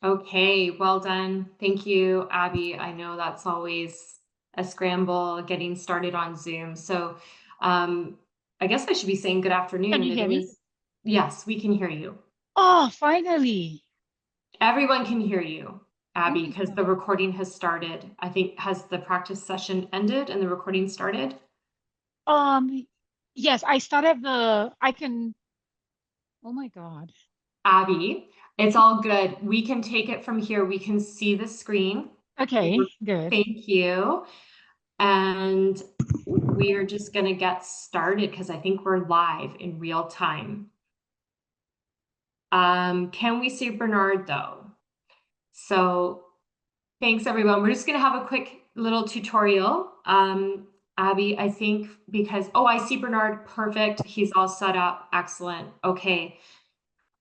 Okay, well done. Thank you, Abby. I know that's always a scramble getting started on Zoom. So, um, I guess I should be saying good Can afternoon. you It hear me? is, yes, we can hear you. Oh, finally. Everyone can hear you, Oh Abby, my because God. the recording has started. I think, has the practice session ended and the recording started? Um, yes, I started I can, oh my God. Abby, it's all good. We can take it from here. We can see the screen. Okay, good. Thank you. And we are just going to get started because I think we're live in real time. Can we see Bernard though? So thanks everyone. We're just going to have a quick little tutorial. Abby, I think because, oh, I see Bernard. Perfect. He's all set up. Excellent. Okay.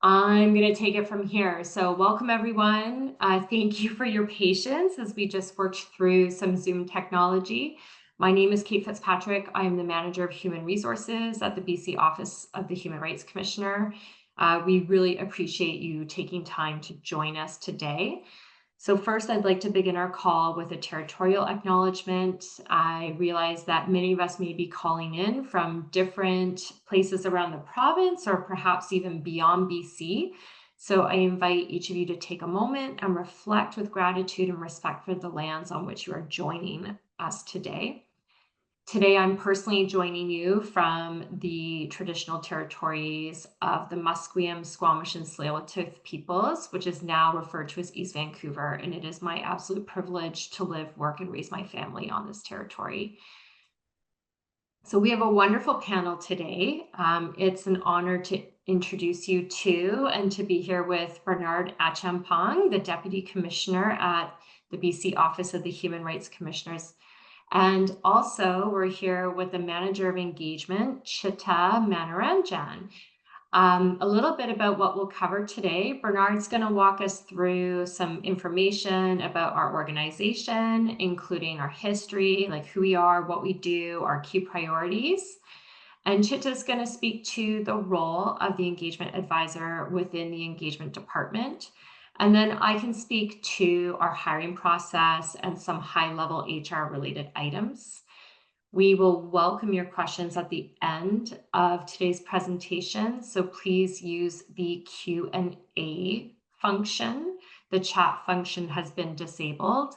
I'm going to take it from here. So welcome everyone. Thank you for your patience as we just worked through some Zoom technology. My name is Kate Fitzpatrick. I am the Manager of Human Resources at the BC Office of the Human Rights Commissioner. We really appreciate you taking time to join us today. So first, I'd like to begin our call with a territorial acknowledgement. I realize that many of us may be calling in from different places around the province or perhaps even beyond BC. So I invite each of you to take a moment and reflect with gratitude and respect for the lands on which you are joining us today. Today, I'm personally joining you from the traditional territories of the Musqueam, Squamish, and Tsleil-Waututh peoples, which is now referred to as East Vancouver, and it is my absolute privilege to live, work, and raise my family on this territory. So we have a wonderful panel today. It's an honor to introduce you to and to be here with Bernard Achampong, the Deputy Commissioner at the BC Office of the Human Rights Commissioners. And also we're here with the Manager of Engagement, Chitta Manaranjan. A little bit about what we'll cover today. Bernard's going to walk us through some information about our organization, including our history, like who we are, what we do, our key priorities. And Chitta's going to speak to the role of the engagement advisor within the engagement department. And then I can speak to our hiring process and some high-level HR related items. We will welcome your questions at the end of today's presentation. So please use the Q&A function. The chat function has been disabled.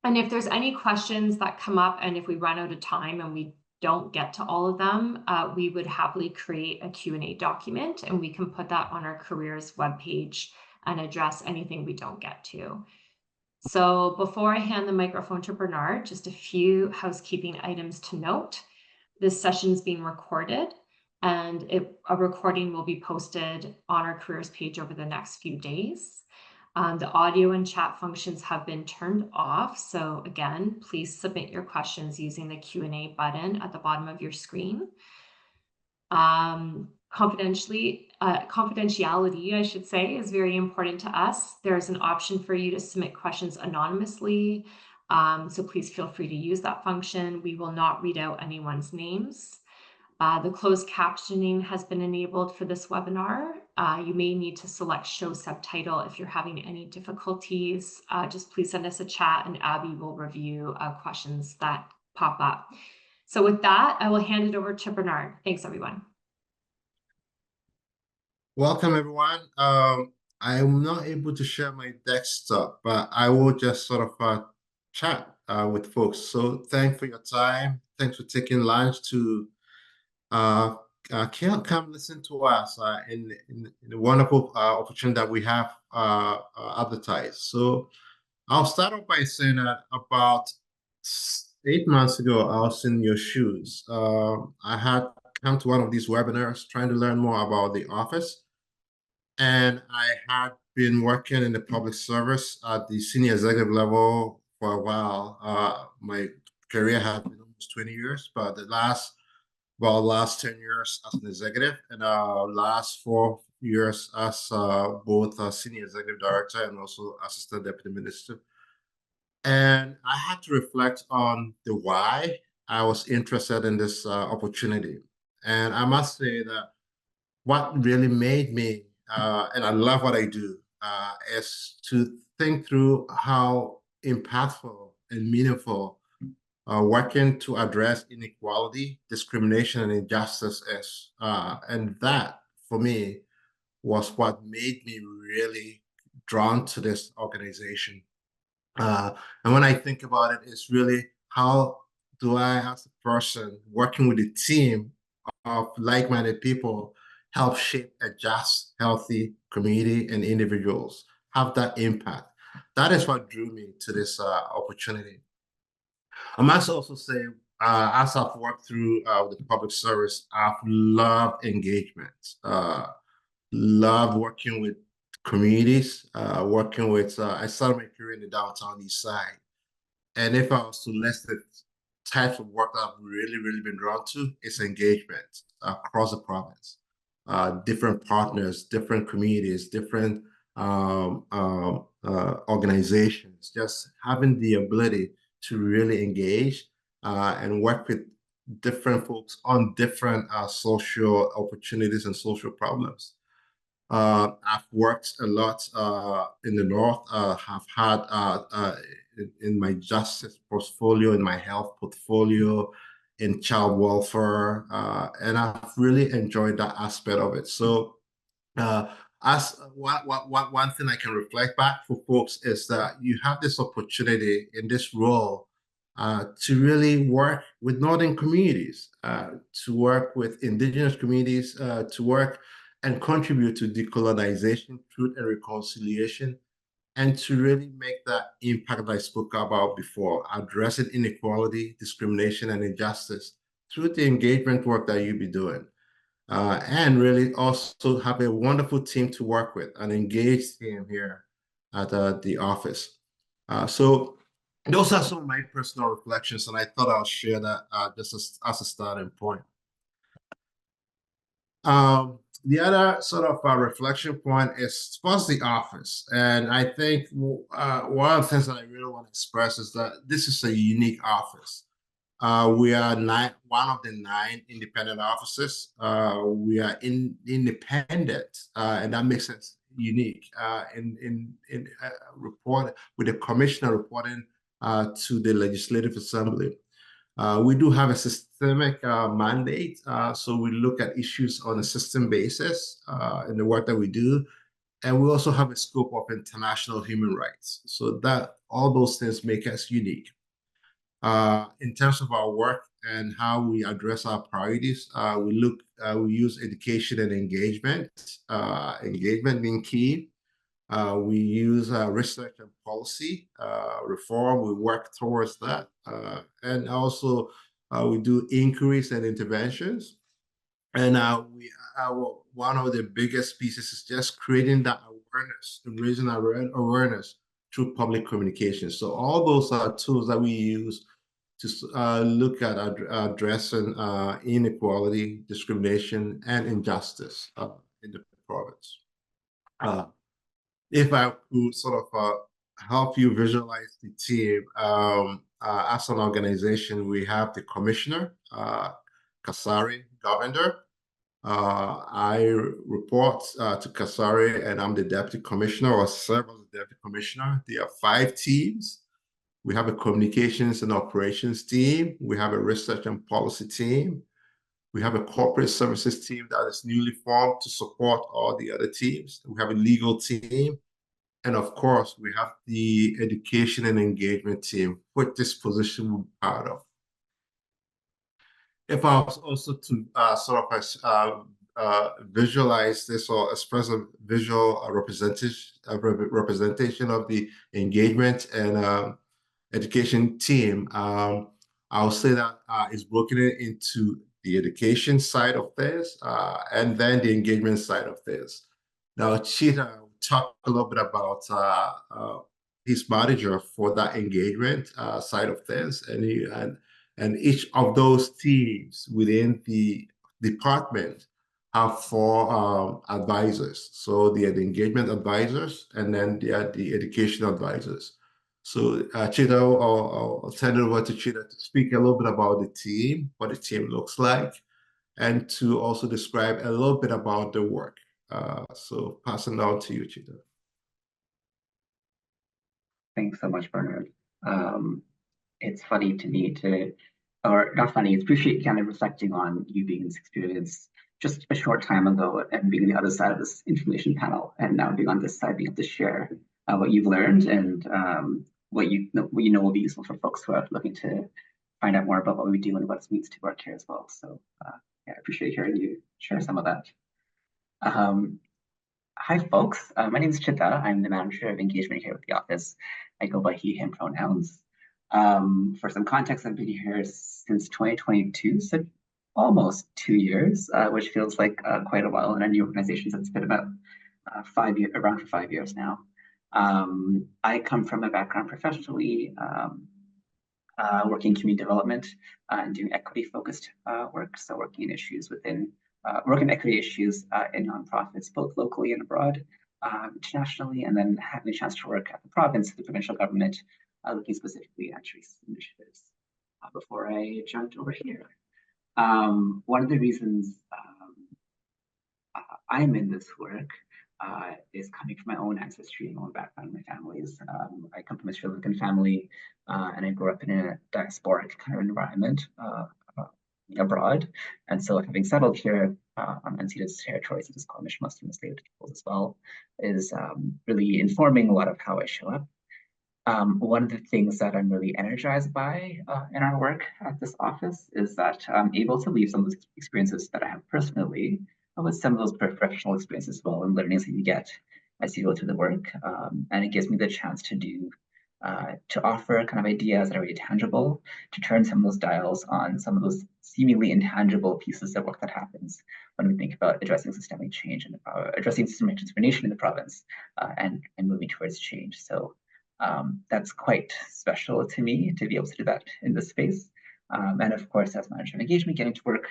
And if there's any questions that come up and if we run out of time and we don't get to all of them, we would happily create a Q&A document and we can put that on our careers webpage and address anything we don't get to. So before I hand the microphone to Bernard, just a few housekeeping items to note. This session is being recorded and a recording will be posted on our careers page over the next few days. The audio and chat functions have been turned off. So again, please submit your questions using the Q&A button at the bottom of your screen. Confidentiality, I should say, is very important to us. There's an option for you to submit questions anonymously. So please feel free to use that function. We will not read out anyone's names. The closed captioning has been enabled for this webinar. You may need to select show subtitle if you're having any difficulties. Just please send us a chat and Abby will review questions that pop up. So with that, I will hand it over to Bernard. Thanks, everyone. Welcome, everyone. I'm not able to share my desktop, but I will just sort of chat with folks. So thanks for your time. Thanks for taking lunch to come listen to us in the wonderful opportunity that we have advertised. So I'll start off by saying that about 8 months ago, I was in your shoes. I had come to one of these webinars trying to learn more about the office. And I had been working in the public service at the senior executive level for a while. My career has been almost 20 years, but the last 10 years as an executive and last 4 years as both a senior executive director and also assistant deputy minister. And I had to reflect on the why I was interested in this opportunity. And I must say that what really made me, and I love what I do, is to think through how impactful and meaningful working to address inequality, discrimination, and injustice is. And that, for me, was what made me really drawn to this organization. And when I think about it, it's really how do I, as a person working with a team of like-minded people, help shape a just, healthy community and individuals, have that impact. That is what drew me to this opportunity. I must also say, as I've worked through the public service, I've loved engagement, love working with communities, working with, I started my career in the downtown east side. And if I was to list the types of work that I've really been drawn to, it's engagement across the province. Different partners, different communities, different organizations, just having the ability to really engage and work with different folks on different social opportunities and social problems. I've worked a lot in the North, have had in my justice portfolio, in my health portfolio, in child welfare, and I've really enjoyed that aspect of it. So as one thing I can reflect back for folks is that you have this opportunity in this role to really work with Northern communities, to work with Indigenous communities, to work and contribute to decolonization, truth, and reconciliation, and to really make that impact that I spoke about before, addressing inequality, discrimination, and injustice through the engagement work that you'll be doing. And really also have a wonderful team to work with, an engaged team here at the office. So those are some of my personal reflections, and I thought I'll share that just as a starting point. The other sort of reflection point is towards the office. And I think one of the things that I really want to express is that this is a unique office. We are one of the 9 independent offices. We are independent, and that makes it unique. In report with the commissioner reporting to the Legislative Assembly. We do have a systemic mandate, so we look at issues on a system basis in the work that we do. And we also have a scope of international human rights. So that all those things make us unique. In terms of our work and how we address our priorities, we use education and engagement, engagement being key. We use research and policy reform. We work towards that. And also we do inquiries and interventions. And one of the biggest pieces is just creating that awareness, raising awareness through public communication. So all those are tools that we use to look at addressing inequality, discrimination, and injustice in the province. If I could sort of help you visualize the team, as an organization, we have the commissioner, Kasari Govender. I report to Kasari, and I'm the deputy commissioner, or serve as the deputy commissioner. There are 5 teams. We have a communications and operations team. We have a research and policy team. We have a corporate services team that is newly formed to support all the other teams. We have a legal team. And of course, we have the education and engagement team, which this position will be part of. If I was also to sort of visualize this or express a visual representation of the engagement and education team, I'll say that it's broken into the education side of things and then the engagement side of things. Now, Cheetah will talk a little bit about his manager for that engagement side of things, and each of those teams within the department have 4 advisors. So they are the engagement advisors, and then they are the education advisors. So Cheetah, I'll turn it over to Cheetah to speak a little bit about the team, what the team looks like, and to also describe a little bit about the work. So passing on to you, Cheetah. Thanks so much, Bernard. It's funny to me or not funny, it's appreciate kind of reflecting on you being in this experience just a short time ago and being on the other side of this information panel, and now being on this side, being able to share what you've learned and what you know will be useful for folks who are looking to find out more about what we do and what it means to work here as well. So yeah, I appreciate hearing you share some of that. Hi, folks. My name is Chita. I'm the manager of engagement here with the office. I go by he, him pronouns. For some context, I've been here since 2022, so almost 2 years, which feels like quite a while in a new organization. So it's been about 5 years, around for 5 years now. I come from a background professionally, working in community development and doing equity-focused work. So working in issues within, working equity issues in nonprofits, both locally and abroad, internationally, and then having a chance to work at the province, the provincial government, looking specifically at recent initiatives. Before I jumped over here, one of the reasons I'm in this work is coming from my own ancestry and my own background in my families. I come from a Sri Lankan family, and I grew up in a diasporic kind of environment abroad. And so having settled here on unceded territories, such as Squamish, Muslim, and Slavic peoples as well, is really informing a lot of how I show up. One of the things that I'm really energized by in our work at this office is that I'm able to leave some of those experiences that I have personally with some of those professional experiences as well, and learnings that you get as you go through the work. And it gives me the chance to offer kind of ideas that are really tangible, to turn some of those dials on some of those seemingly intangible pieces of work that happens when we think about addressing systemic change and addressing systemic transformation in the province and moving towards change. So that's quite special to me to be able to do that in this space. And of course, as manager of engagement, getting to work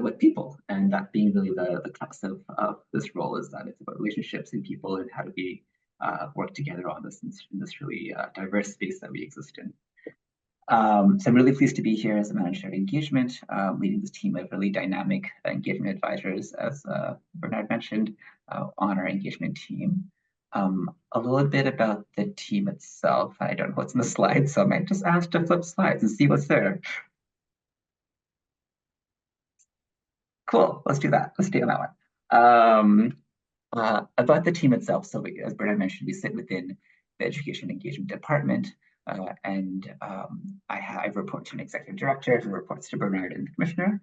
with people, and that being really the crux of this role, is that it's about relationships and people and how do we work together on this in this really diverse space that we exist in. So I'm really pleased to be here as a manager of engagement, leading this team of really dynamic engagement advisors, as Bernard mentioned, on our engagement team. A little bit about the team itself. I don't know what's in the slides, so I might just ask to flip slides and see what's there. Cool, let's do that. Let's stay on that one. About the team itself, so as Bernard mentioned, we sit within the Education Engagement Department, and I report to an executive director who reports to Bernard and the commissioner.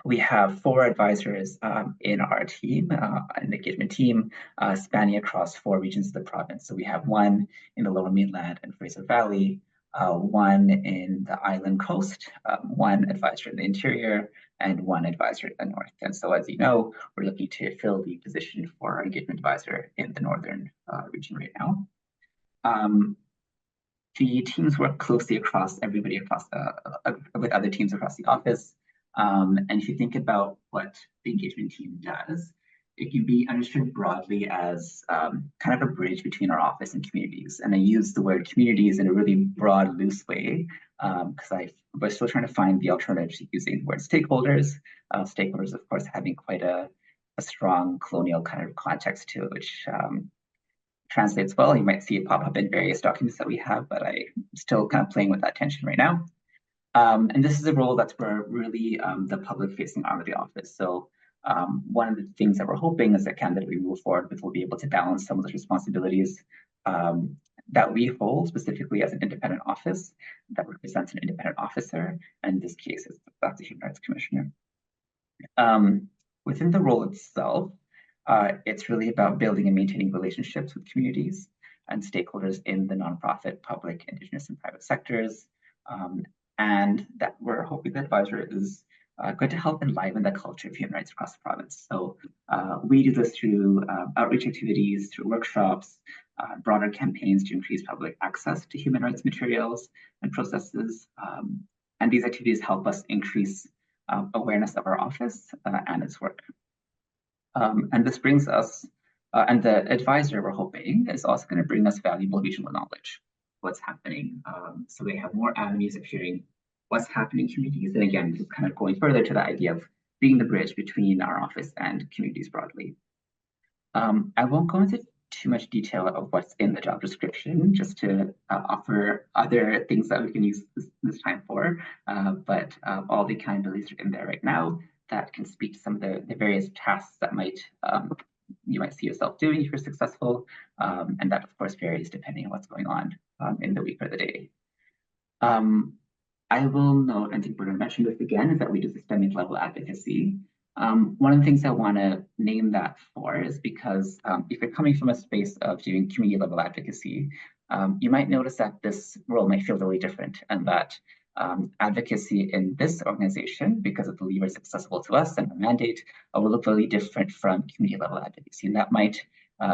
We have 4 advisors in our team, an engagement team, spanning across 4 regions of the province. So we have 1 in the Lower Mainland and Fraser Valley, 1 in the Island Coast, 1 advisor in the interior, and 1 advisor in the north. And so, as you know, we're looking to fill the position for our engagement advisor in the northern region right now. The teams work closely across everybody across with other teams across the office. And if you think about what the engagement team does, it can be understood broadly as kind of a bridge between our office and communities. And I use the word communities in a really broad, loose way, because I was still trying to find the alternative to using the word stakeholders. Stakeholders, of course, having quite a strong colonial kind of context to it, which translates well. You might see it pop up in various documents that we have, but I'm still kind of playing with that tension right now. And this is a role that's really the public-facing arm of the office. So one of the things that we're hoping is that candidate we move forward with will be able to balance some of those responsibilities that we hold specifically as an independent office that represents an independent officer. And in this case, that's the Human Rights Commissioner. Within the role itself, it's really about building and maintaining relationships with communities and stakeholders in the nonprofit, public, Indigenous, and private sectors. And that we're hoping the advisor is going to help enliven the culture of human rights across the province. So we do this through outreach activities, through workshops, broader campaigns to increase public access to human rights materials and processes. And these activities help us increase awareness of our office and its work. And this brings us, and the advisor, we're hoping, is also going to bring us valuable regional knowledge, what's happening. So they have more avenues of hearing what's happening in communities. And again, just kind of going further to the idea of being the bridge between our office and communities broadly. I won't go into too much detail of what's in the job description, just to offer other things that we can use this time for. But all the accountabilities are in there right now that can speak to some of the various tasks that you might see yourself doing if you're successful. And that, of course, varies depending on what's going on in the week or the day. I will note, I think we're going to mention this again, is that we do systemic level advocacy. One of the things I want to name that for is because if you're coming from a space of doing community level advocacy, you might notice that this role might feel really different, and that advocacy in this organization, because of the levers accessible to us and our mandate, will look really different from community level advocacy. And that might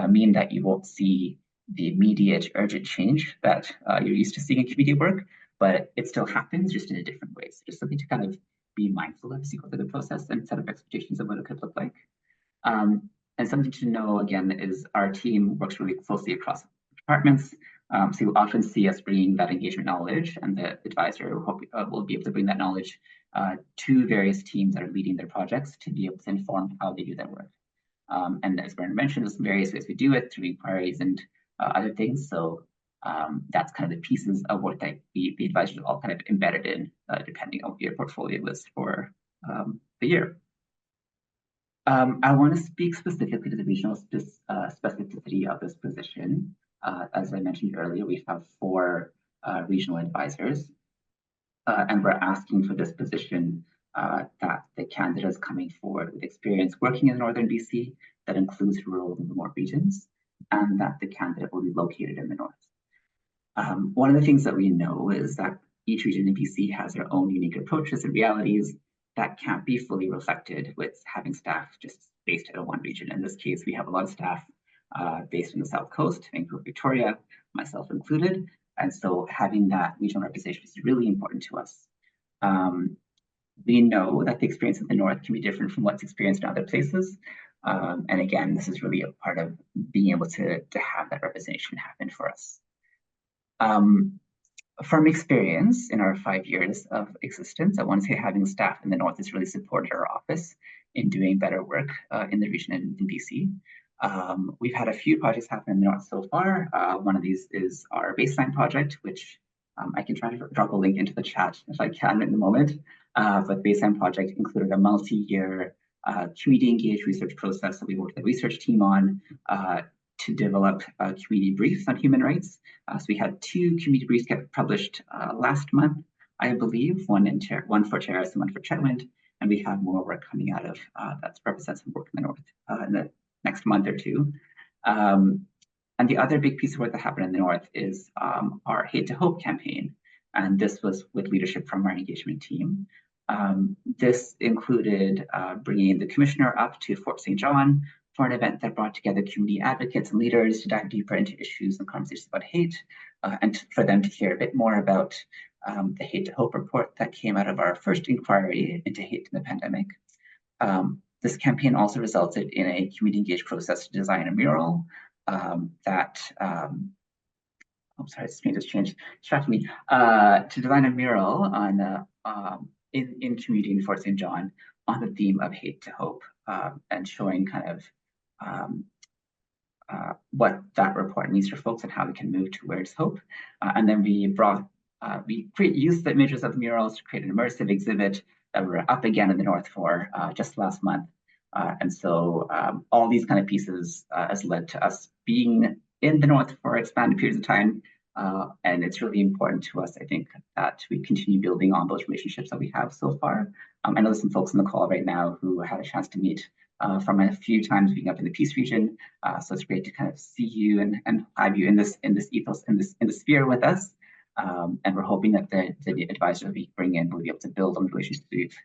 mean that you won't see the immediate urgent change that you're used to seeing in community work, but it still happens, just in a different way. So just something to kind of be mindful of as you go through the process and set up expectations of what it could look like. And something to know, again, is our team works really closely across departments. So you'll often see us bringing that engagement knowledge, and the advisor will be able to bring that knowledge to various teams that are leading their projects to be able to inform how they do their work. And as Bernard mentioned, there's various ways we do it, through inquiries and other things. So that's kind of the pieces of work that the advisors are all kind of embedded in, depending on what your portfolio is for the year. I want to speak specifically to the regional specificity of this position. As I mentioned earlier, we have 4 regional advisors, and we're asking for this position that the candidate is coming forward with experience working in Northern BC that includes rural and remote regions, and that the candidate will be located in the north. One of the things that we know is that each region in BC has their own unique approaches and realities that can't be fully reflected with having staff just based out of one region. In this case, we have a lot of staff based on the South Coast, Vancouver, Victoria, myself included. And so having that regional representation is really important to us. We know that the experience in the north can be different from what's experienced in other places. And again, this is really a part of being able to have that representation happen for us. From experience in our 5 years of existence, I want to say having staff in the north has really supported our office in doing better work in the region in BC. We've had a few projects happen in the north so far. One of these is our baseline project, which I can try to drop a link into the chat if I can in a moment. But baseline project included a multi-year community engaged research process that we worked with the research team on to develop community briefs on human rights. So we had 2 community briefs get published last month, I believe, one for Terrace and one for Chetwynd, and we have more work coming out of that represents some work in the north in the next month or 2. And the other big piece of work that happened in the north is our Hate to Hope campaign, and this was with leadership from our engagement team. This included bringing the commissioner up to Fort St. John for an event that brought together community advocates and leaders to dive deeper into issues and conversations about hate, and for them to hear a bit more about the Hate to Hope report that came out of our first inquiry into hate in the pandemic. This campaign also resulted in a community engaged process to design a mural that, I'm sorry, the screen just changed, distracted me, to design a mural on in community in Fort St. John on the theme of Hate to Hope, and showing kind of what that report means for folks and how we can move towards hope. And then we used the images of the murals to create an immersive exhibit that we're up again in the north for just last month. And so all these kind of pieces has led to us being in the north for expanded periods of time. And it's really important to us, I think, that we continue building on those relationships that we have so far. I know there's some folks on the call right now who had a chance to meet from a few times being up in the Peace region. So it's great to kind of see you and have you in this ethos, in the sphere with us. And we're hoping that the advisor we bring in will be able to build on the relationships we've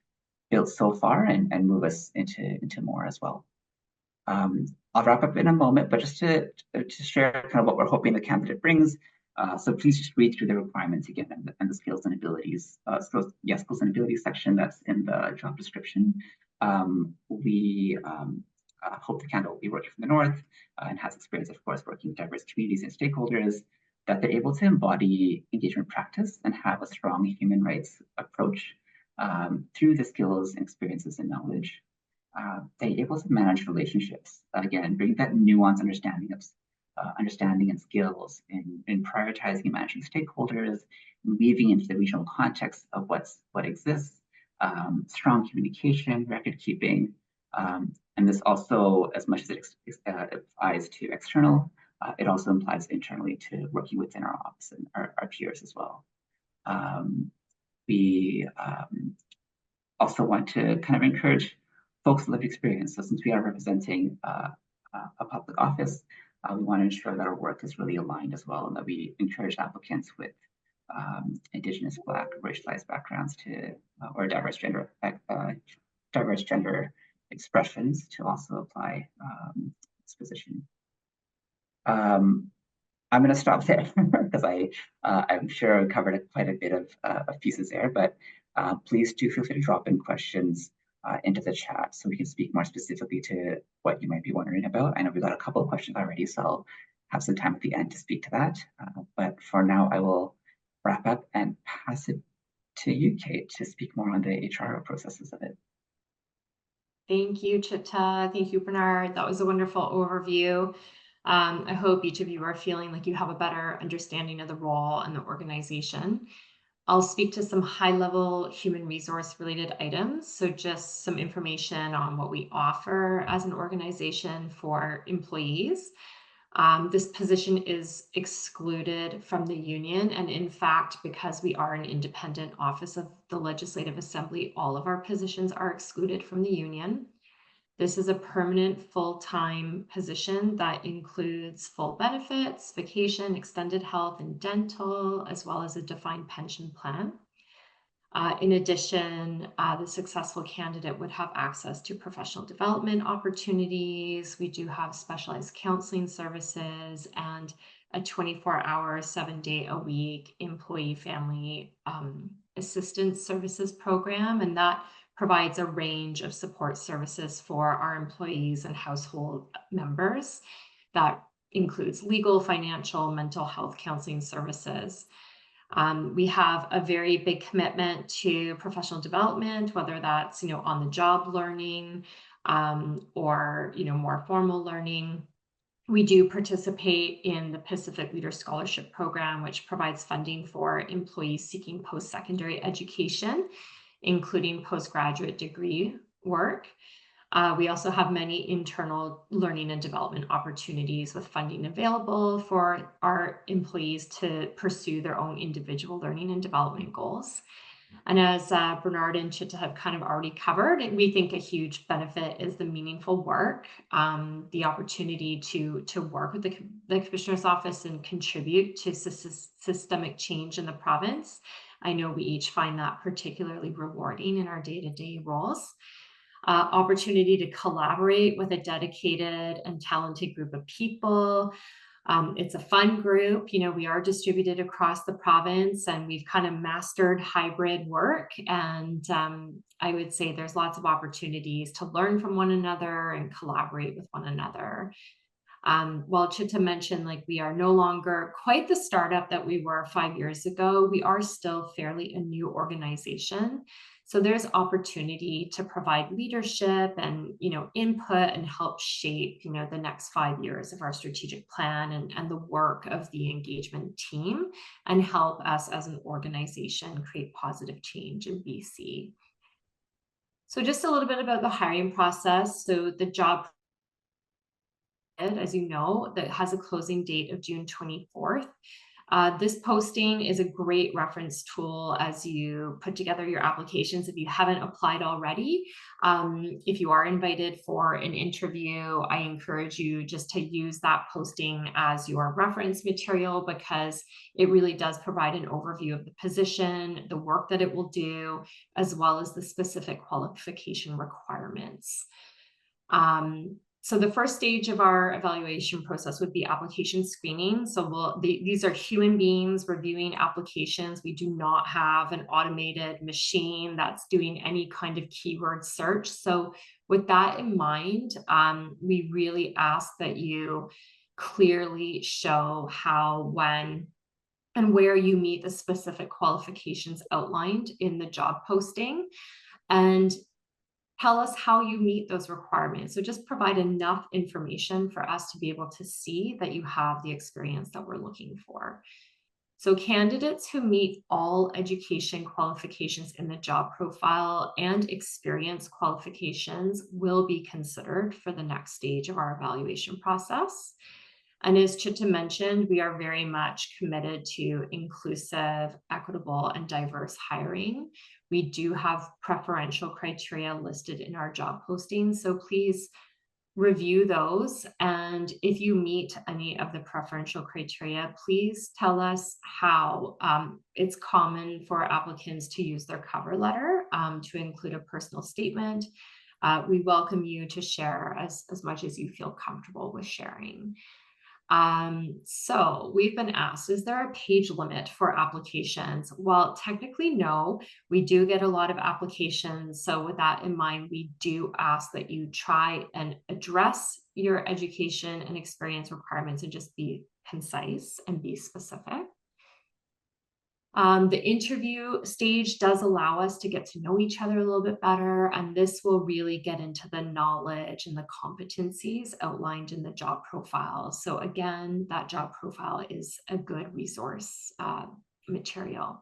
built so far and move us into more as well. I'll wrap up in a moment, but just to share kind of what we're hoping the candidate brings. So please just read through the requirements again and the skills and abilities, skills and abilities section that's in the job description. We hope the candidate will be working from the north and has experience, of course, working with diverse communities and stakeholders, that they're able to embody engagement practice and have a strong human rights approach through the skills and experiences and knowledge. They're able to manage relationships, again, bring that nuanced understanding understanding and skills in prioritizing and managing stakeholders, weaving into the regional context of what exists, strong communication, record keeping, and this also, as much as it applies to external, it also implies internally to working within our office and our peers as well. We also want to kind of encourage folks' lived experience. So since we are representing a public office, we want to ensure that our work is really aligned as well, and that we encourage applicants with Indigenous, Black, racialized backgrounds to, or diverse gender expressions to also apply this position. I'm going to stop there because I'm sure I covered quite a bit of pieces there, but please do feel free to drop in questions into the chat so we can speak more specifically to what you might be wondering about. I know we've got a couple of questions already, so I'll have some time at the end to speak to that. But for now, I will wrap up and pass it to you, Kate, to speak more on the HR processes of it. Thank you, Chitta. Thank you, Bernard. That was a wonderful overview. I hope each of you are feeling like you have a better understanding of the role and the organization. I'll speak to some high-level human resource related items. So just some information on what we offer as an organization for employees. This position is excluded from the union. And in fact, because we are an independent office of the Legislative Assembly, all of our positions are excluded from the union. This is a permanent full-time position that includes full benefits, vacation, extended health and dental, as well as a defined pension plan. In addition, the successful candidate would have access to professional development opportunities. We do have specialized counseling services and a 24-hour, 7-day-a-week employee family assistance services program, and that provides a range of support services for our employees and household members. That includes legal, financial, mental health counseling services. We have a very big commitment to professional development, whether that's on the job learning or more formal learning. We do participate in the Pacific Leader Scholarship Program, which provides funding for employees seeking post-secondary education, including postgraduate degree work. We also have many internal learning and development opportunities with funding available for our employees to pursue their own individual learning and development goals. And as Bernard and Chitta have kind of already covered, we think a huge benefit is the meaningful work, the opportunity to work with the Commissioner's Office and contribute to systemic change in the province. I know we each find that particularly rewarding in our day-to-day roles. Opportunity to collaborate with a dedicated and talented group of people. It's a fun group. We are distributed across the province and we've kind of mastered hybrid work. And I would say there's lots of opportunities to learn from one another and collaborate with one another. While Chitta mentioned, we are no longer quite the startup that we were 5 years ago, we are still fairly a new organization. So there's opportunity to provide leadership and, input and help shape, the next 5 years of our strategic plan and the work of the engagement team and help us as an organization create positive change in BC. So just a little bit about the hiring process. So the job, as you know, that has a closing date of June 24th. This posting is a great reference tool as you put together your applications if you haven't applied already. If you are invited for an interview, I encourage you just to use that posting as your reference material because it really does provide an overview of the position, the work that it will do, as well as the specific qualification requirements. So the first stage of our evaluation process would be application screening. So these are human beings reviewing applications. We do not have an automated machine that's doing any kind of keyword search. So with that in mind, we really ask that you clearly show how, when, and where you meet the specific qualifications outlined in the job posting. And tell us how you meet those requirements. So just provide enough information for us to be able to see that you have the experience that we're looking for. So candidates who meet all education qualifications in the job profile and experience qualifications will be considered for the next stage of our evaluation process. And as Chitta mentioned, we are very much committed to inclusive, equitable, and diverse hiring. We do have preferential criteria listed in our job postings, so please review those. And if you meet any of the preferential criteria, please tell us how. It's common for applicants to use their cover letter to include a personal statement. We welcome you to share as much as you feel comfortable with sharing. So we've been asked, is there a page limit for applications? Well, technically, no. We do get a lot of applications. So with that in mind, we do ask that you try and address your education and experience requirements and just be concise and be specific. The interview stage does allow us to get to know each other a little bit better, and this will really get into the knowledge and the competencies outlined in the job profile. So again, that job profile is a good resource material.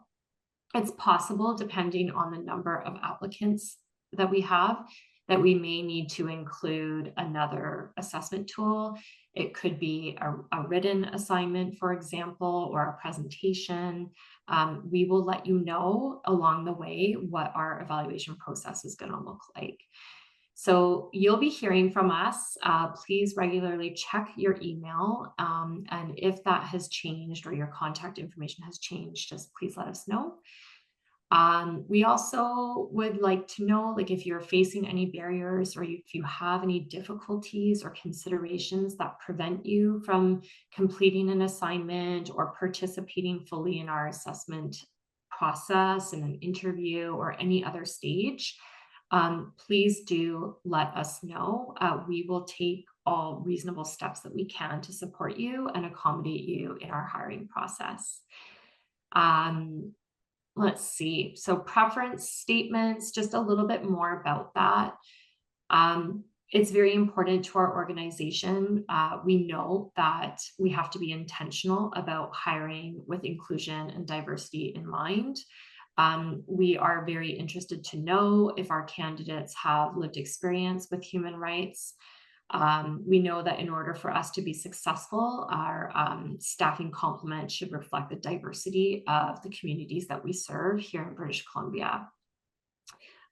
It's possible, depending on the number of applicants that we have, that we may need to include another assessment tool. It could be a written assignment, for example, or a presentation. We will let you know along the way what our evaluation process is going to look like. So you'll be hearing from us. Please regularly check your email. And if that has changed or your contact information has changed, just please let us know. We also would like to know, like, if you're facing any barriers or if you have any difficulties or considerations that prevent you from completing an assignment or participating fully in our assessment process in an interview or any other stage, please do let us know. We will take all reasonable steps that we can to support you and accommodate you in our hiring process. Let's see. So preference statements, just a little bit more about that. It's very important to our organization. We know that we have to be intentional about hiring with inclusion and diversity in mind. We are very interested to know if our candidates have lived experience with human rights. We know that in order for us to be successful, our staffing complement should reflect the diversity of the communities that we serve here in British Columbia.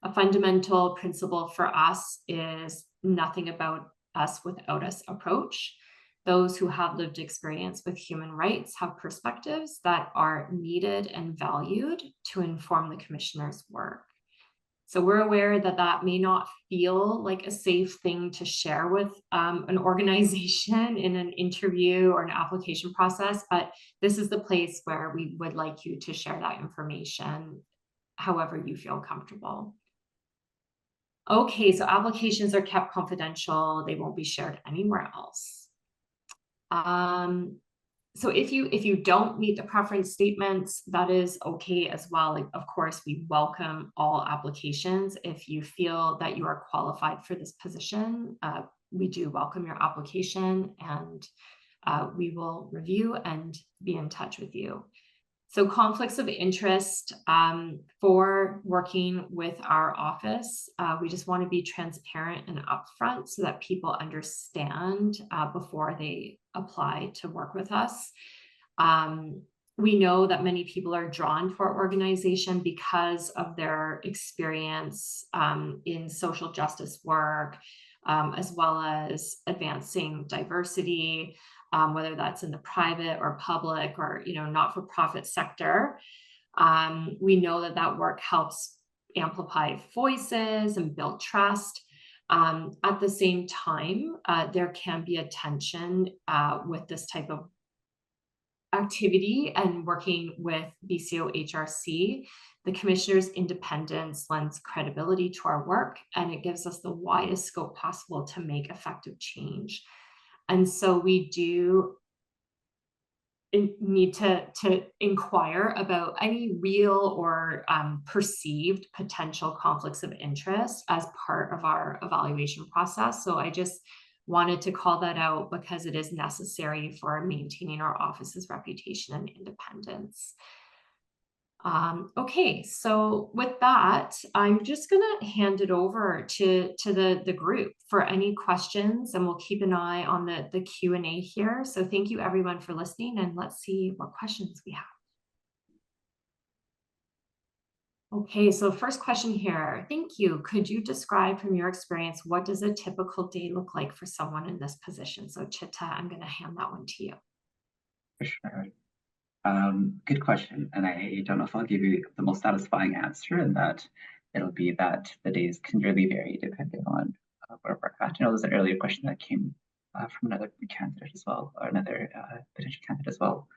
A fundamental principle for us is nothing about us without us approach. Those who have lived experience with human rights have perspectives that are needed and valued to inform the commissioner's work. So we're aware that that may not feel like a safe thing to share with an organization in an interview or an application process, but this is the place where we would like you to share that information however you feel comfortable. Okay, so applications are kept confidential. They won't be shared anywhere else. So if you don't meet the preference statements, that is okay as well. Like, of course, we welcome all applications. If you feel that you are qualified for this position, we do welcome your application, and we will review and be in touch with you. So conflicts of interest for working with our office, we just want to be transparent and upfront so that people understand before they apply to work with us. We know that many people are drawn to our organization because of their experience in social justice work, as well as advancing diversity, whether that's in the private or public or not-for-profit sector. We know that that work helps amplify voices and build trust. At the same time, there can be a tension with this type of activity and working with BCOHRC. The commissioner's independence lends credibility to our work, and it gives us the widest scope possible to make effective change. And so we do need to inquire about any real or perceived potential conflicts of interest as part of our evaluation process. So I just wanted to call that out because it is necessary for maintaining our office's reputation and independence. Okay, so with that, I'm just going to hand it over to the group for any questions, and we'll keep an eye on the Q&A here. So thank you everyone for listening, and let's see what questions we have. Okay, so first question here. Thank you. Could you describe from your experience, what does a typical day look like for someone in this position? So Chitta, I'm going to hand that one to you. For sure. Good question. And I don't know if I'll give you the most satisfying answer, in that it'll be that the days can really vary depending on where we're at. I know there's an earlier question that came from another candidate as well, or another potential candidate as well,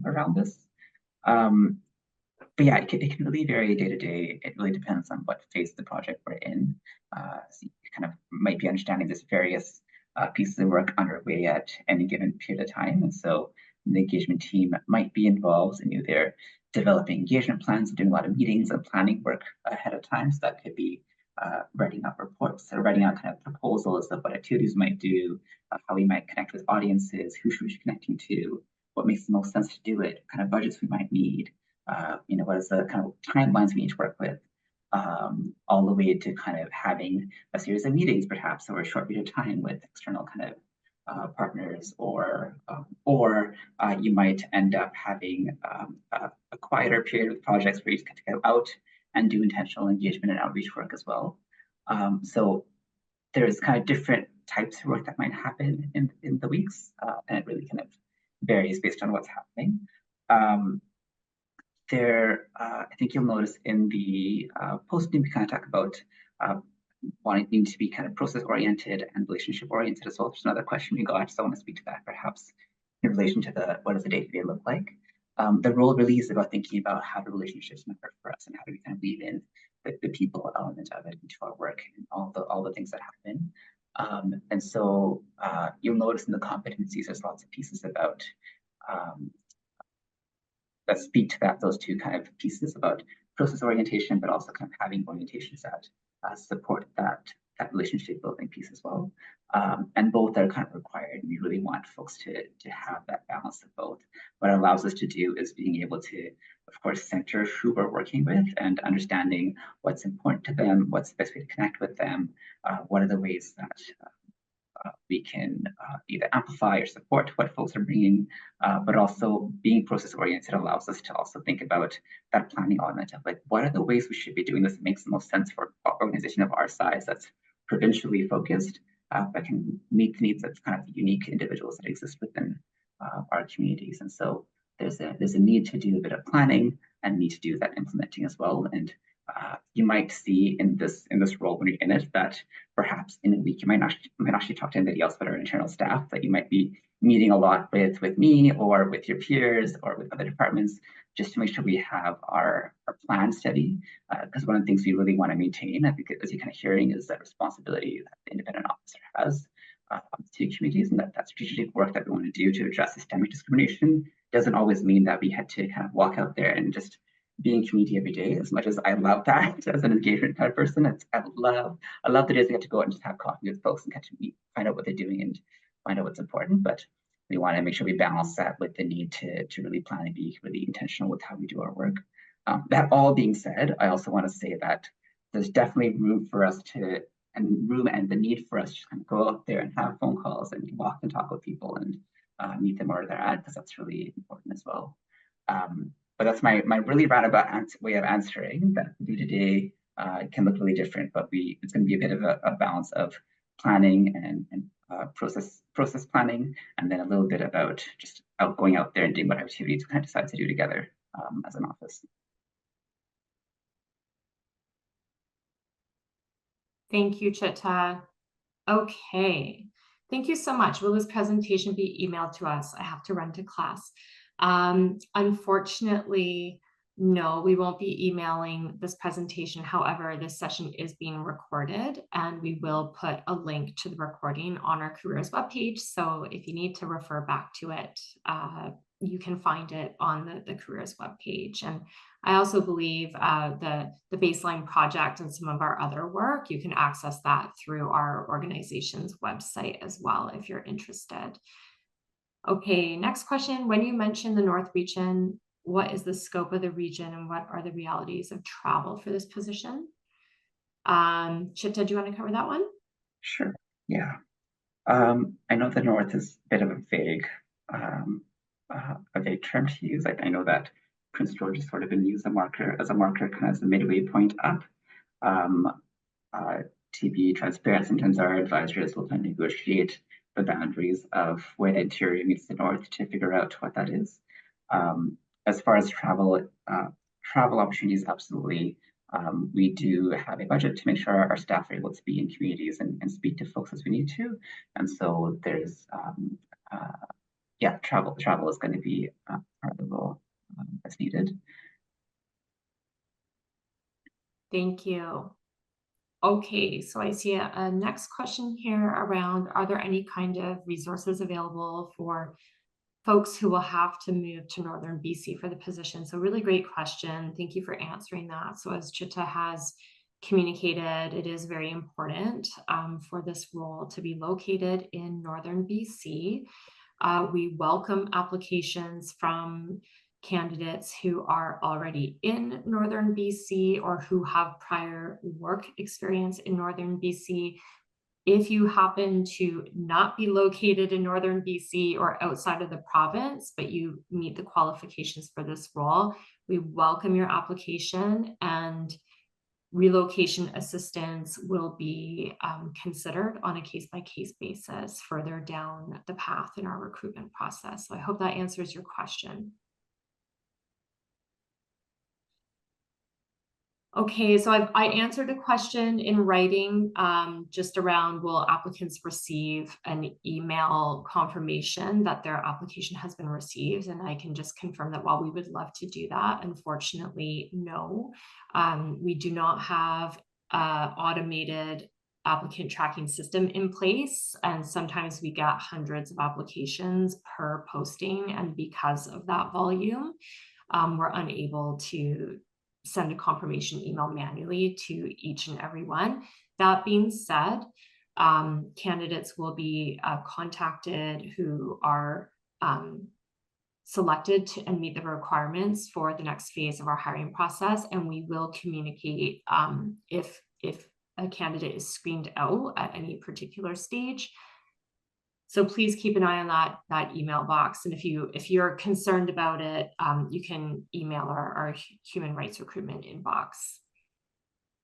around this. But yeah, it can really vary day to day. It really depends on what phase of the project we're in. So you kind of might be understanding there's various pieces of work underway at any given period of time. And so the engagement team might be involved in either developing engagement plans, doing a lot of meetings and planning work ahead of time. So that could be writing up reports or writing out kind of proposals of what activities we might do, how we might connect with audiences, who should we be connecting to, what makes the most sense to do it, kind of budgets we might need. What is the kind of timelines we need to work with, all the way to kind of having a series of meetings, perhaps over a short period of time with external kind of partners, or you might end up having a quieter period with projects where you just get to go out and do intentional engagement and outreach work as well. So there's kind of different types of work that might happen in the weeks, and it really kind of varies based on what's happening. I think you'll notice in the posting, we kind of talk about wanting to be kind of process oriented and relationship oriented as well. There's another question we got, so I want to speak to that perhaps in relation to what does the day-to-day look like. The role really is about thinking about how the relationships matter for us, and how do we kind of weave in the people element of it into our work and all the things that happen. And so you'll notice in the competencies, there's lots of pieces about that speak to those two kind of pieces about process orientation, but also kind of having orientations that support that relationship building piece as well. And both are kind of required. We really want folks to have that balance of both. What it allows us to do is being able to, of course, center who we're working with and understanding what's important to them, what's the best way to connect with them, what are the ways that we can either amplify or support what folks are bringing, but also being process oriented allows us to also think about that planning element of like, what are the ways we should be doing this that makes the most sense for an organization of our size that's provincially focused, that can meet the needs of kind of unique individuals that exist within our communities. And so there's a need to do a bit of planning and need to do that implementing as well. And you might see in this role when you're in it that perhaps in a week you might actually talk to anybody else but our internal staff, that you might be meeting a lot with me or with your peers or with other departments, just to make sure we have our plan steady. Because one of the things we really want to maintain, I think, as you're kind of hearing, is that responsibility that the independent officer has to communities, and that strategic work that we want to do to address systemic discrimination doesn't always mean that we had to kind of walk out there and just be in community every day. As much as I love that as an engagement type person, I love the days I get to go out and just have coffee with folks and get to meet, find out what they're doing and find out what's important. But we want to make sure we balance that with the need to really plan and be really intentional with how we do our work. That all being said, I also want to say that there's definitely room for us and the need for us to kind of go out there and have phone calls and walk and talk with people and meet them where they're at, because that's really important as well. But that's my really roundabout way of answering that. Day-to-day can look really different, but it's going to be a bit of a balance of planning and process planning, and then a little bit about just going out there and doing what activities we kind of decide to do together as an office. Thank you, Chitta. Okay, thank you so much. Will this presentation be emailed to us? I have to run to class. Unfortunately, no, we won't be emailing this presentation. However, this session is being recorded, and we will put a link to the recording on our careers webpage. So if you need to refer back to it, you can find it on the careers webpage. And I also believe the baseline project and some of our other work, you can access that through our organization's website as well if you're interested. Okay, next question. When you mention the North region, what is the scope of the region and what are the realities of travel for this position? Chitta, do you want to cover that one? Sure. Yeah. I know the North is a bit of a vague term to use. I know that Prince George has sort of been used as a marker, kind of as the midway point up. To be transparent, sometimes our advisors will kind of negotiate the boundaries of where the interior meets the North to figure out what that is. As far as travel opportunities, absolutely. We do have a budget to make sure our staff are able to be in communities and speak to folks as we need to. And so there's, travel is going to be part of the role as needed. Thank you. Okay, so I see a next question here around, are there any kind of resources available for folks who will have to move to Northern BC for the position? So really great question. Thank you for answering that. So as Chitta has communicated, it is very important for this role to be located in Northern BC. We welcome applications from candidates who are already in Northern BC or who have prior work experience in Northern BC. If you happen to not be located in Northern BC or outside of the province, but you meet the qualifications for this role, we welcome your application, and relocation assistance will be considered on a case-by-case basis further down the path in our recruitment process. So I hope that answers your question. Okay, so I answered a question in writing just around, will applicants receive an email confirmation that their application has been received? And I can just confirm that while we would love to do that, unfortunately, no. We do not have an automated applicant tracking system in place. And sometimes we get hundreds of applications per posting. And because of that volume, we're unable to send a confirmation email manually to each and every one. That being said, candidates will be contacted who are selected and meet the requirements for the next phase of our hiring process, and we will communicate if a candidate is screened out at any particular stage. So please keep an eye on that email box. And if you're concerned about it, you can email our human rights recruitment inbox.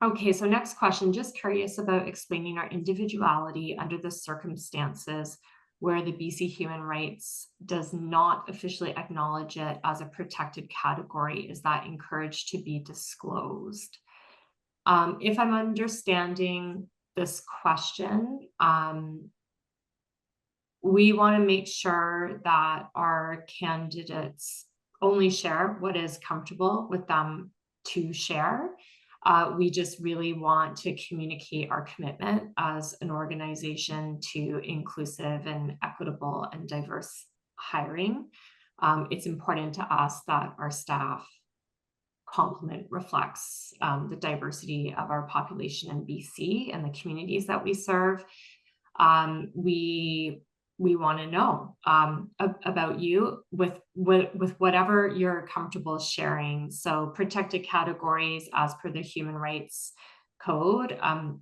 Okay, so next question, just curious about explaining our individuality under the circumstances where the BC Human Rights does not officially acknowledge it as a protected category. Is that encouraged to be disclosed? If I'm understanding this question, we want to make sure that our candidates only share what is comfortable with them to share. We just really want to communicate our commitment as an organization to inclusive and equitable and diverse hiring. It's important to us that our staff complement reflects the diversity of our population in BC and the communities that we serve. We want to know about you with whatever you're comfortable sharing. So protected categories as per the Human Rights Code.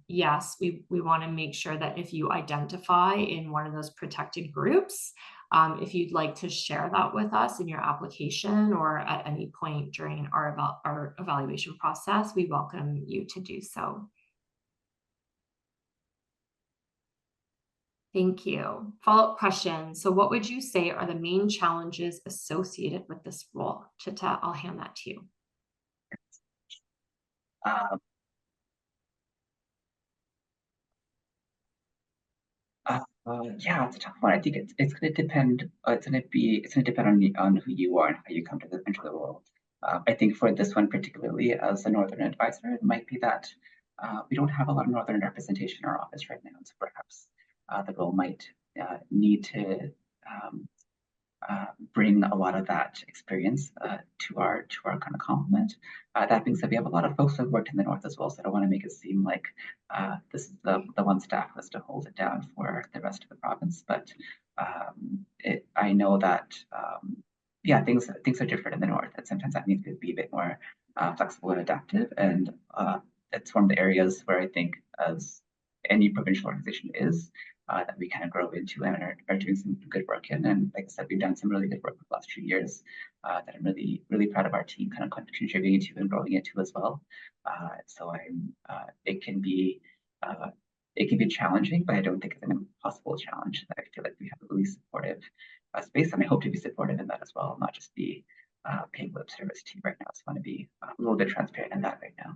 Yes, we want to make sure that if you identify in one of those protected groups, if you'd like to share that with us in your application or at any point during our evaluation process, we welcome you to do so. Thank you. Follow-up question. So what would you say are the main challenges associated with this role? Chitta, I'll hand that to you. Yeah, it's a tough one. I think it's going to depend. It's going to depend on who you are and how you come into the role. I think for this one particularly, as a Northern advisor, it might be that we don't have a lot of Northern representation in our office right now, so perhaps the role might need to bring bring a lot of that experience to our kind of complement. That being said, we have a lot of folks who have worked in the north as well, so I don't want to make it seem like this is the one staff list to hold it down for the rest of the province. But I know that yeah, things are different in the north, and sometimes that means we be a bit more flexible and adaptive. And it's one of the areas where I think, as any provincial organization is, that we kind of grow into and are doing some good work in. And like I said, we've done some really good work the last 2 years that I'm really proud of our team kind of contributing to and growing into as well. So it can be challenging, but I don't think it's an impossible challenge. I feel like we have a really supportive space, and I hope to be supportive in that as well, not just be paying lip service to right now. So I want to be a little bit transparent in that right now.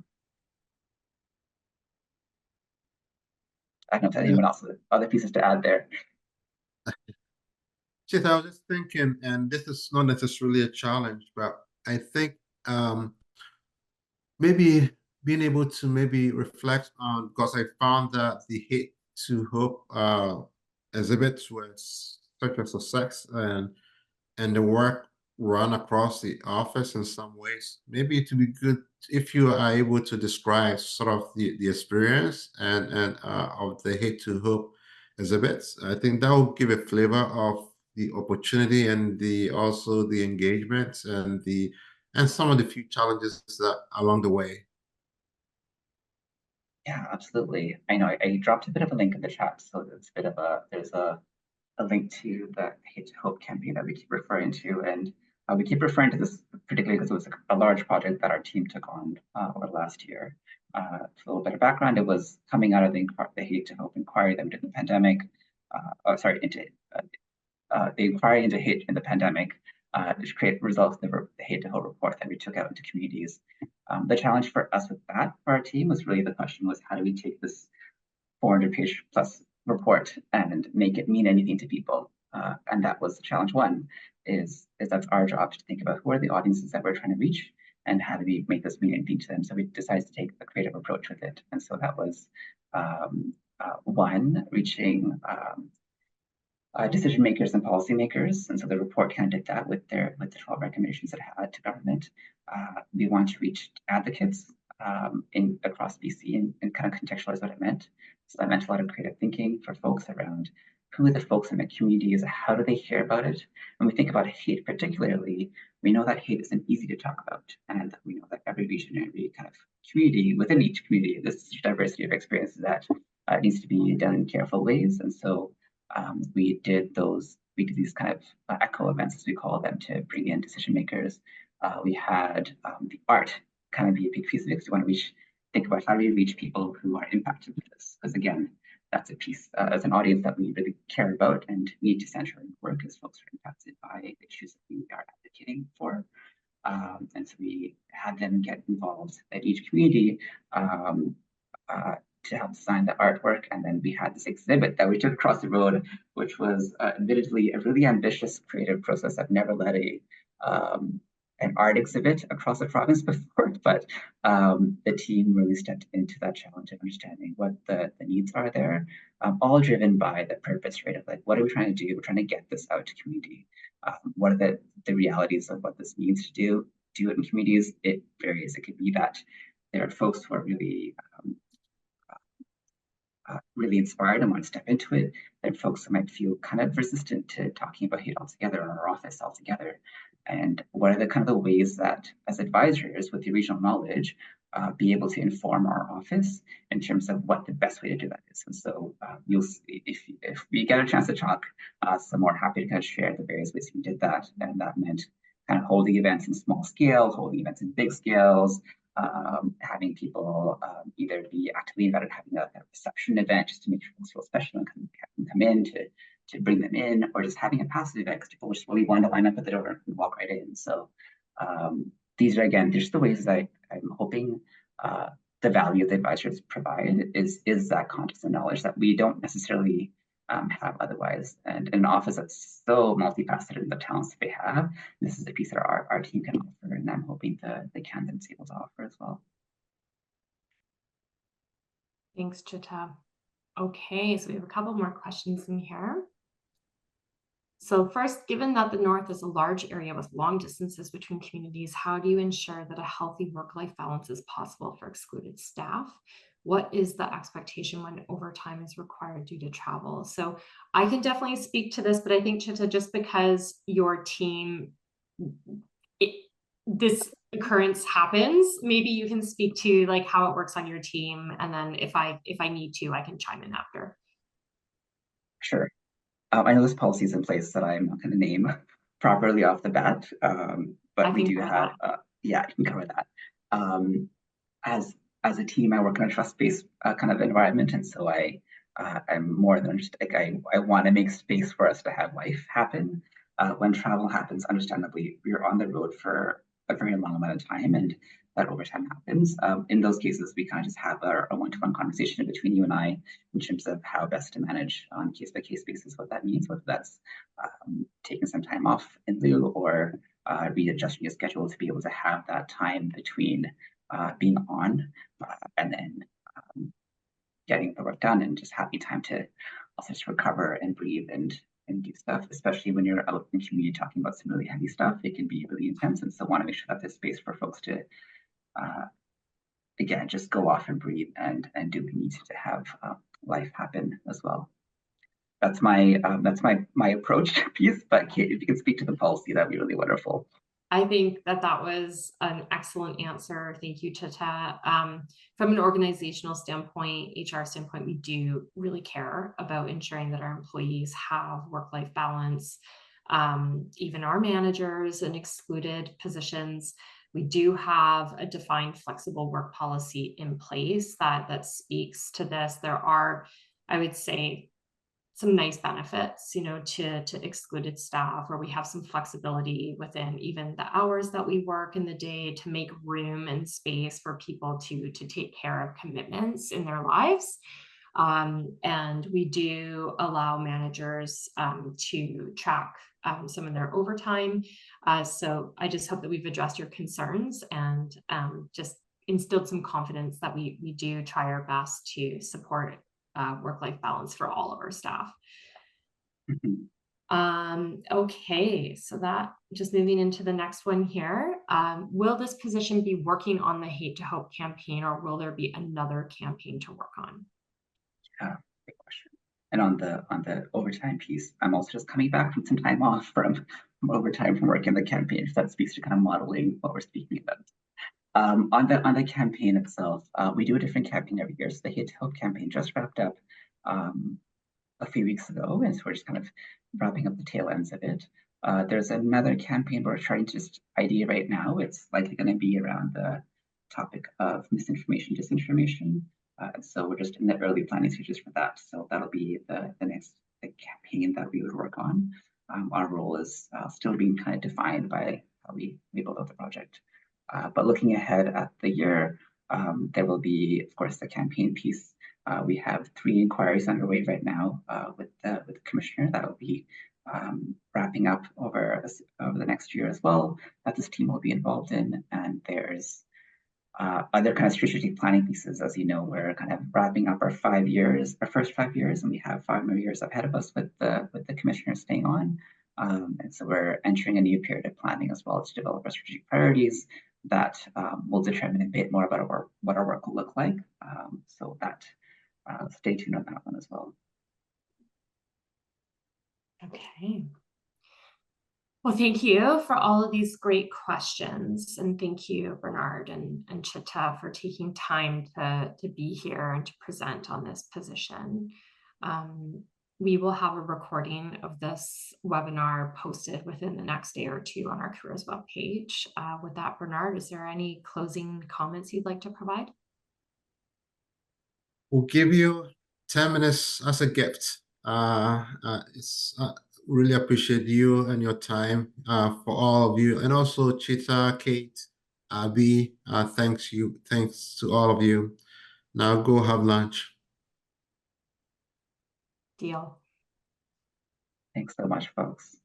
I don't know if there's anyone else with other pieces to add there. Chit, I was just thinking, and this is not necessarily a challenge, but I think maybe being able to maybe reflect on, because I found that the Hate to Hope exhibits were such a success, and the work run across the office in some ways. Maybe it would be good if you are able to describe sort of the experience and of the Hate to Hope exhibits. I think that will give a flavor of the opportunity and also the engagement and some of the few challenges that along the way. Yeah, absolutely. I know I dropped a bit of a link in the chat, so it's a bit of there's a link to the Hate to Hope campaign that we keep referring to, and we keep referring to this particularly because it was a large project that our team took on over the last year. So a little bit of background: it was coming out of the Hate to Hope inquiry that we did in the pandemic. Into the inquiry into hate in the pandemic, which create results of the Hate to Hope report that we took out into communities. The challenge for us with that, for our team, was really the question was, how do we take this 400-page plus report and make it mean anything to people? And that was challenge one, is that's our job to think about who are the audiences that we're trying to reach and how do we make this mean anything to them. So we decided to take a creative approach with it. And so that was one, reaching decision makers and policymakers. And so the report kind of did that with the 12 recommendations it had to government. We want to reach advocates across BC and kind of contextualize what it meant. So that meant a lot of creative thinking for folks around who are the folks in the communities, how do they hear about it? When we think about hate particularly, we know that hate isn't easy to talk about. And we know that every region and every kind of community, within each community, this diversity of experiences that needs to be done in careful ways. And so we did these kind of echo events, as we call them, to bring in decision makers. We had the art kind of be a big piece of it, because we want to think about how do we reach people who are impacted with this, because again, that's a piece as an audience that we really care about and need to center our work as folks are impacted by issues that we are advocating for. And so we had them get involved at each community to help design the artwork. And then we had this exhibit that we took across the road, which was admittedly a really ambitious creative process. I've never led an art exhibit across the province before, but the team really stepped into that challenge of understanding what the needs are there, all driven by the purpose, right? Of like, what are we trying to do? We're trying to get this out to community. What are the realities of what this means to do it in communities? It varies. It could be that there are folks who are really really inspired and want to step into it. There are folks who might feel kind of resistant to talking about hate altogether or our office altogether. And what are the kind of the ways that, as advisors with the regional knowledge, be able to inform our office in terms of what the best way to do that is. And so you'll see, if we get a chance to talk, some more happy to kind of share the various ways we did that. And that meant kind of holding events in small scales, holding events in big scales, having people either be actively invited, having a reception event just to make sure folks feel special and come in to bring them in, or just having a passive event because people just really wanted to line up at the door and walk right in. So these are, again, just the ways that I'm hoping the value the advisors provide is that context and knowledge that we don't necessarily have otherwise. And in an office that's so multifaceted in the talents that they have, this is a piece that our team can offer, and I'm hoping the candidates able to offer as well. Thanks, Chita. Okay, so we have a couple more questions in here. So first, given that the North is a large area with long distances between communities, how do you ensure that a healthy work-life balance is possible for excluded staff? What is the expectation when overtime is required due to travel? So I can definitely speak to this, but I think, Chitta, just because your team, this occurrence happens, maybe you can speak to like how it works on your team, and then if I need to, I can chime in after. Sure. I know there's policies in place that I'm not going to name properly off the bat, but I we can do cover have, that. yeah, I can cover that. As a team, I work in a trust-based kind of environment, and so I'm more than just like I want to make space for us to have life happen. When travel happens, understandably, we're on the road for a very long amount of time, and that overtime happens. In those cases, we kind of just have a one-to-one conversation between you and I in terms of how best to manage on case-by-case basis what that means, whether that's taking some time off in lieu or readjusting your schedule to be able to have that time between being on and then getting the work done, and just having time to also just recover and breathe and do stuff, especially when you're out in the community talking about some really heavy stuff. It can be really intense, and so want to make sure that there's space for folks to again just go off and breathe and do what we need to have life happen as well. That's my approach piece, but Kate, if you can speak to the policy, that'd be really wonderful. I think that was an excellent answer. Thank you, Chitta. From an organizational standpoint, HR standpoint, we do really care about ensuring that our employees have work-life balance. Even our managers in excluded positions, we do have a defined flexible work policy in place that speaks to this. There are, I would say, some nice benefits, to excluded staff, where we have some flexibility within even the hours that we work in the day to make room and space for people to take care of commitments in their lives. And we do allow managers to track some of their overtime. So I just hope that we've addressed your concerns and just instilled some confidence that we do try our best to support work-life balance for all of our staff. Okay, so that just moving into the next one here. Will this position be working on the Hate to Hope campaign, or will there be another campaign to work on? Yeah, great question. And on the overtime piece, I'm also just coming back from some time off from overtime from working the campaign. So that speaks to kind of modeling what we're speaking about. On the campaign itself, we do a different campaign every year. So the Hate to Hope campaign just wrapped up a few weeks ago, and so we're just kind of wrapping up the tail ends of it. There's another campaign we're trying to just idea right now. It's likely going to be around the topic of misinformation, disinformation. So we're just in the early planning stages for that. So that'll be the next campaign that we would work on. Our role is still being kind of defined by how we build out the project. But looking ahead at the year, there will be, of course, the campaign piece. We have 3 inquiries underway right now with the commissioner that will be wrapping up over the next year as well, that this team will be involved in. And there's other kind of strategic planning pieces. As you know, we're kind of wrapping up our 5 years, our first 5 years, and we have 5 more years ahead of us with the commissioner staying on. And so we're entering a new period of planning as well to develop our strategic priorities that will determine a bit more about what our work will look like. So that stay tuned on that one as well. Okay. Well, thank you for all of these great questions. And thank you, Bernard and Chitta, for taking time to be here and to present on this position. We will have a recording of this webinar posted within the next day or two on our careers webpage. With that, Bernard, is there any closing comments you'd like to provide? We'll give you 10 minutes as a gift. Really appreciate you and your time for all of you, and also Chitta, Kate, Abby. Thanks to all of you. Now go have lunch. Deal. Thanks so much, folks.